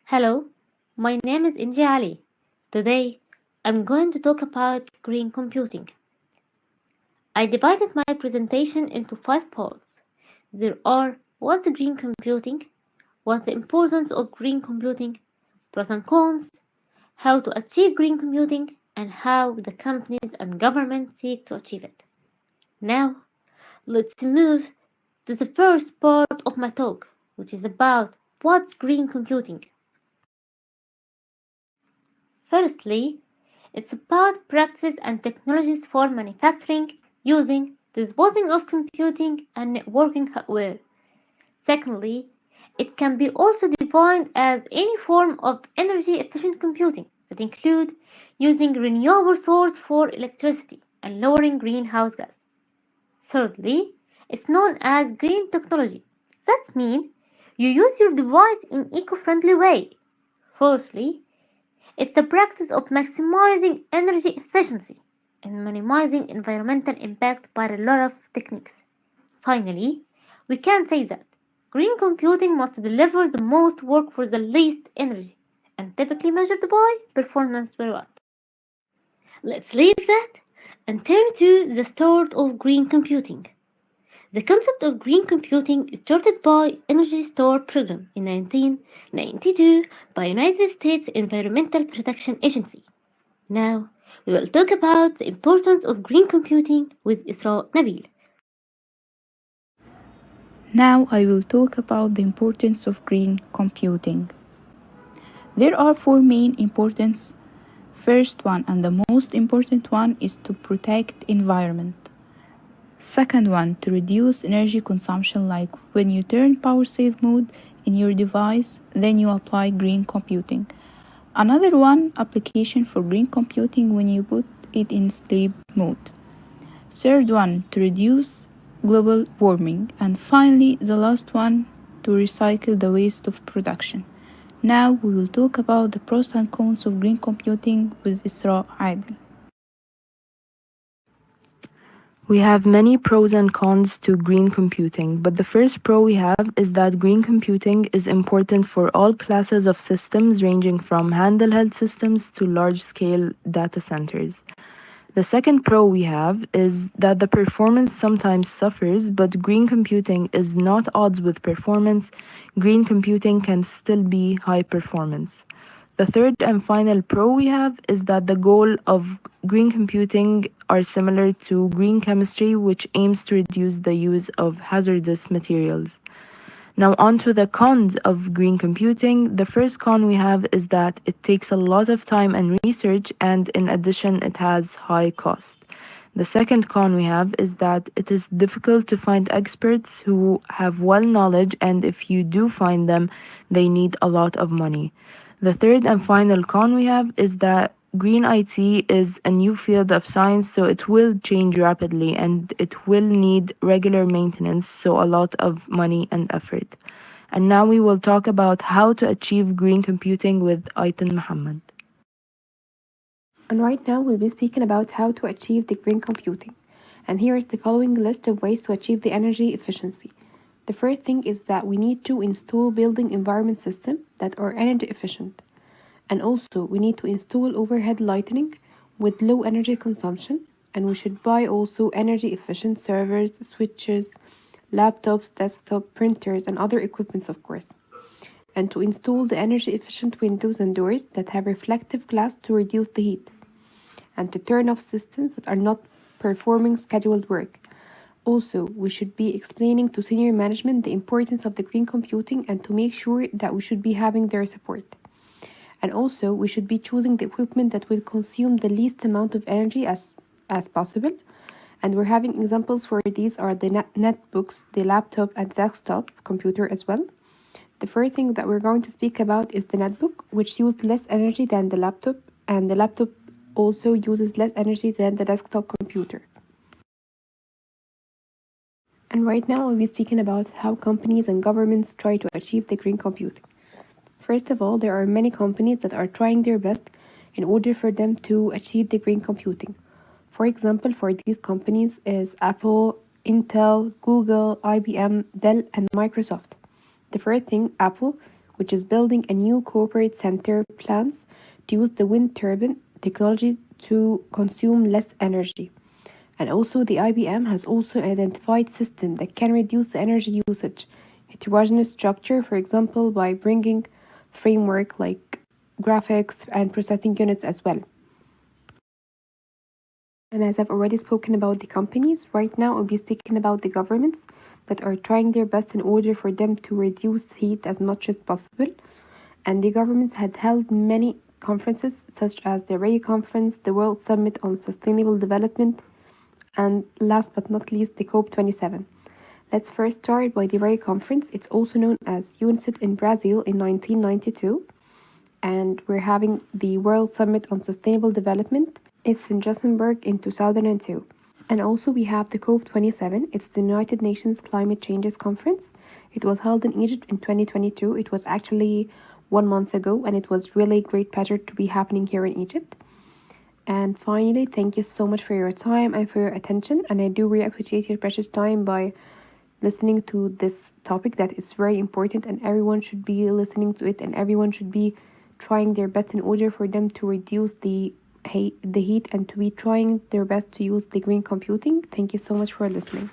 Hello, my name is Inji Ali. Today, I'm going to talk about green computing. I divided my presentation into 5 parts. There are what's green computing, what's the importance of green computing, pros and cons, how to achieve green computing, and how the companies and governments seek to achieve it. Now, let's move to the first part of my talk, which is about what's green computing. Firstly, it's about practices and technologies for manufacturing, using, disposing of computing and networking hardware. Secondly, it can be also defined as any form of energy efficient computing that include using renewable source for electricity and lowering greenhouse gas. Thirdly, it's known as green technology. That means you use your device in eco-friendly way. Fourthly, it's the practice of maximizing energy efficiency and minimizing environmental impact by a lot of techniques. Finally, we can say that green computing must deliver the most work for the least energy and typically measured by performance per watt. Let's leave that and turn to the start of green computing. The concept of green computing started by Energy Star Program in 1992 by United States Environmental Protection Agency. Now, we will talk about the importance of green computing with Isra Nabil. Now I will talk about the importance of green computing. There are four main importance. First one and the most important one is to protect environment. Second one, to reduce energy consumption, like when you turn power save mode in your device, then you apply green computing. Another one, application for green computing when you put it in sleep mode. Third one, to reduce global warming. And finally, the last one, to recycle the waste of production. Now we will talk about the pros and cons of green computing with Isra Adil. We have many pros and cons to green computing, but the first pro we have is that green computing is important for all classes of systems ranging from handheld systems to large-scale data centers. The second pro we have is that the performance sometimes suffers, but green computing is not odds with performance. Green computing can still be high performance. The third and final pro we have is that the goal of green computing are similar to green chemistry, which aims to reduce the use of hazardous materials. Now, on to the cons of green computing. The first con we have is that it takes a lot of time and research, and in addition, it has high cost. The second con we have is that it is difficult to find experts who have well knowledge, and if you do find them, they need a lot of money. The third and final con we have is that green IT is a new field of science, so it will change rapidly and it will need regular maintenance, so a lot of money and effort. And now we will talk about how to achieve green computing with Aitan Muhammad. And right now we'll be speaking about how to achieve the green computing. And here is the following list of ways to achieve the energy efficiency. The first thing is that we need to install building environment systems that are energy efficient. And also we need to install overhead lighting with low energy consumption. And we should buy also energy efficient servers, switches, laptops, desktop, printers, and other equipments, of course. And to install the energy efficient windows and doors that have reflective glass to reduce the heat. And to turn off systems that are not performing scheduled work. Also, we should be explaining to senior management the importance of the green computing and to make sure that we should be having their support. And also, we should be choosing the equipment that will consume the least amount of energy as possible. And we're having examples for these are the netbooks, the laptop, and desktop computer as well. The first thing that we're going to speak about is the netbook, which uses less energy than the laptop, and the laptop also uses less energy than the desktop computer. And right now we'll be speaking about how companies and governments try to achieve the green computing. First of all, there are many companies that are trying their best in order for them to achieve the green computing. For example, for these companies is Apple, Intel, Google, IBM, Dell, and Microsoft. The first thing, Apple, which is building a new corporate center plans to use the wind turbine technology to consume less energy. And also the IBM has also identified systems that can reduce the energy usage, heterogeneous structure, for example, by bringing framework like graphics and processing units as well. And as I've already spoken about the companies, right now I'll be speaking about the governments that are trying their best in order for them to reduce heat as much as possible. And the governments had held many conferences such as the Rio Conference, the World Summit on Sustainable Development, and last but not least the COP27. Let's first start by the Rio Conference. It's also known as UNCID in Brazil in 1992. And we're having the World Summit on Sustainable Development. It's in Johannesburg in 2002. And also we have the COP27. It's the United Nations Climate Changes Conference. It was held in Egypt in 2022. It was actually 1 month ago, and it was really great pleasure to be happening here in Egypt. And finally, thank you so much for your time and for your attention. And I do really appreciate your precious time by listening to this topic that is very important, and everyone should be listening to it, and everyone should be trying their best in order for them to reduce the heat and to be trying their best to use the green computing. Thank you so much for listening.